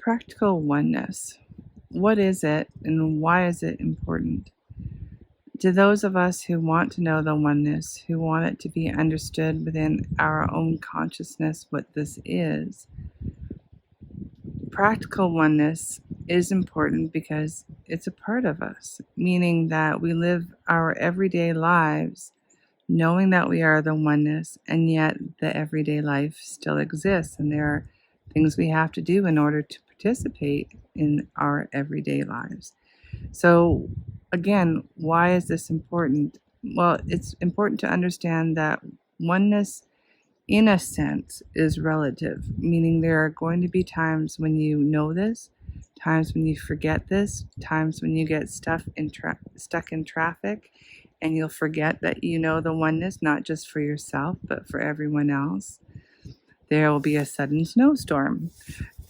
Practical oneness. What is it and why is it important? To those of us who want to know the oneness, who want it to be understood within our own consciousness what this is, practical oneness is important because it's a part of us, meaning that we live our everyday lives knowing that we are the oneness, and yet the everyday life still exists, and there are things we have to do in order to participate in our everyday lives. So, again, why is this important? Well, it's important to understand that oneness, in a sense, is relative, meaning there are going to be times when you know this, times when you forget this, times when you get stuck in traffic, and you'll forget that you know the oneness, not just for yourself, but for everyone else. There will be a sudden snowstorm,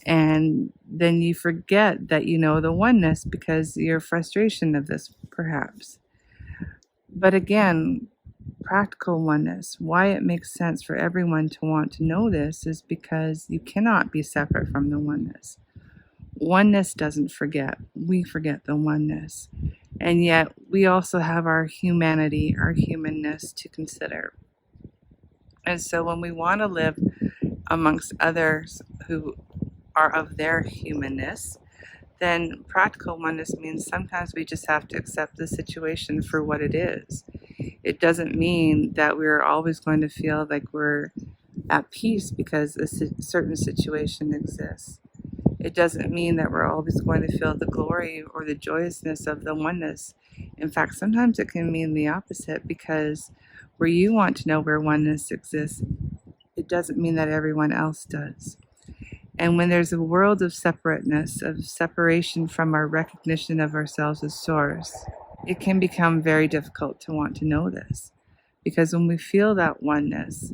and then you forget that you know the oneness because your frustration of this, perhaps. But again, practical oneness, why it makes sense for everyone to want to know this is because you cannot be separate from the oneness. Oneness doesn't forget. We forget the oneness. And yet we also have our humanity, our humanness to consider. And so when we want to live amongst others who are of their humanness, then practical oneness means sometimes we just have to accept the situation for what it is. It doesn't mean that we're always going to feel like we're at peace because a certain situation exists. It doesn't mean that we're always going to feel the glory or the joyousness of the oneness. In fact, sometimes it can mean the opposite, because where you want to know where oneness exists, it doesn't mean that everyone else does. And when there's a world of separateness, of separation from our recognition of ourselves as source, it can become very difficult to want to know this. Because when we feel that oneness,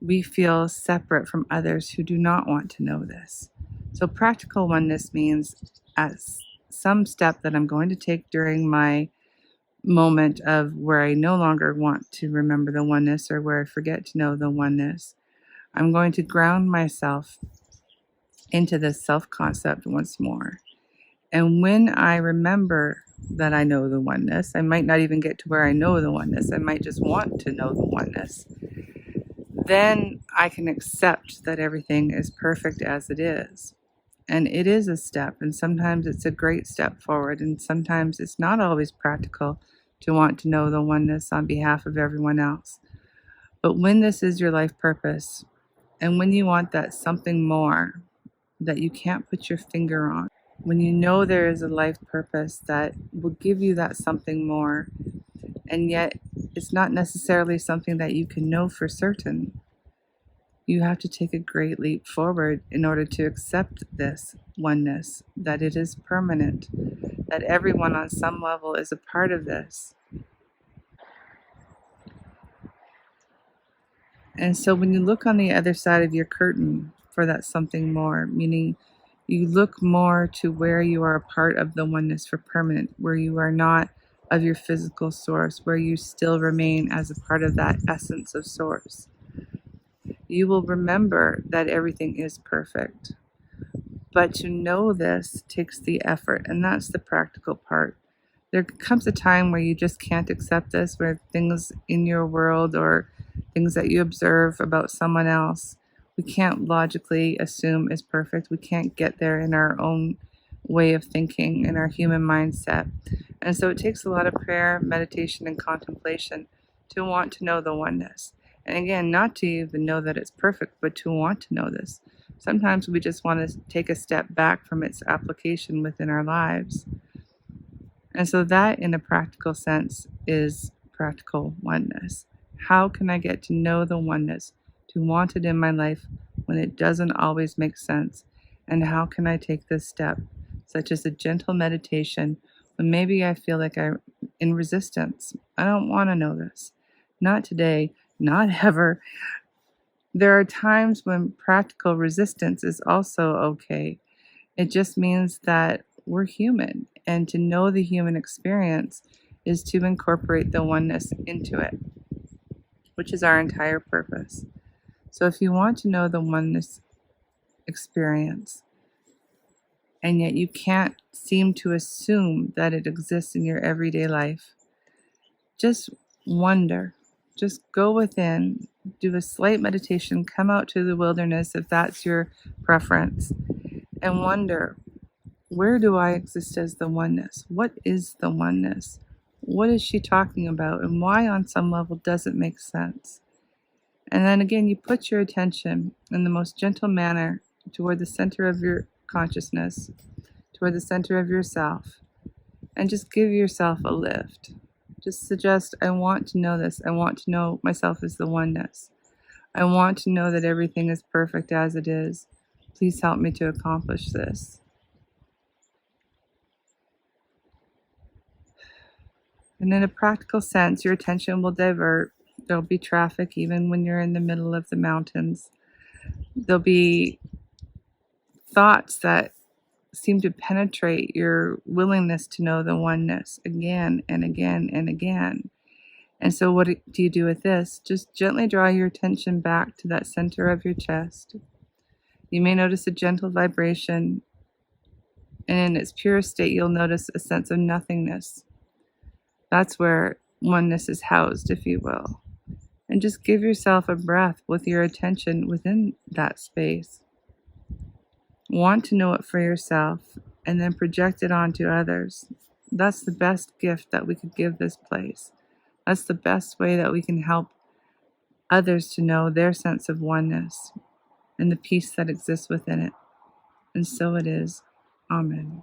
we feel separate from others who do not want to know this. So practical oneness means at some step that I'm going to take during my moment of where I no longer want to remember the oneness, or where I forget to know the oneness, I'm going to ground myself into this self-concept once more. And when I remember that I know the oneness, I might not even get to where I know the oneness, I might just want to know the oneness. Then I can accept that everything is perfect as it is. And it is a step, and sometimes it's a great step forward, and sometimes it's not always practical to want to know the oneness on behalf of everyone else. But when this is your life purpose, and when you want that something more that you can't put your finger on, when you know there is a life purpose that will give you that something more, and yet it's not necessarily something that you can know for certain, you have to take a great leap forward in order to accept this oneness, that it is permanent, that everyone on some level is a part of this. And so when you look on the other side of your curtain for that something more, meaning you look more to where you are a part of the oneness for permanent, where you are not of your physical source, where you still remain as a part of that essence of source, you will remember that everything is perfect. But to know this takes the effort, and that's the practical part. There comes a time where you just can't accept this, where things in your world or things that you observe about someone else, we can't logically assume is perfect. We can't get there in our own way of thinking, in our human mindset. And so it takes a lot of prayer, meditation, and contemplation to want to know the oneness. And again, not to even know that it's perfect, but to want to know this. Sometimes we just want to take a step back from its application within our lives. And so that, in a practical sense, is practical oneness. How can I get to know the oneness, to want it in my life when it doesn't always make sense? And how can I take this step, such as a gentle meditation, when maybe I feel like I'm in resistance? I don't want to know this. Not today, not ever. There are times when practical resistance is also okay. It just means that we're human, and to know the human experience is to incorporate the oneness into it, which is our entire purpose. So if you want to know the oneness experience, and yet you can't seem to assume that it exists in your everyday life. Just wonder. Just go within, do a slight meditation, come out to the wilderness if that's your preference, and wonder, where do I exist as the oneness? What is the oneness? What is she talking about? And why, on some level, does it make sense? And then again, you put your attention in the most gentle manner toward the center of your consciousness, toward the center of yourself, and just give yourself a lift. Just suggest, I want to know this. I want to know myself as the oneness. I want to know that everything is perfect as it is. Please help me to accomplish this. And in a practical sense, your attention will divert. There'll be traffic even when you're in the middle of the mountains. There'll be thoughts that seem to penetrate your willingness to know the oneness again and again and again. And so what do you do with this? Just gently draw your attention back to that center of your chest. You may notice a gentle vibration, and in its purest state, you'll notice a sense of nothingness. That's where oneness is housed, if you will. And just give yourself a breath with your attention within that space. Want to know it for yourself, and then project it onto others. That's the best gift that we could give this place. That's the best way that we can help others to know their sense of oneness and the peace that exists within it. And so it is. Amen.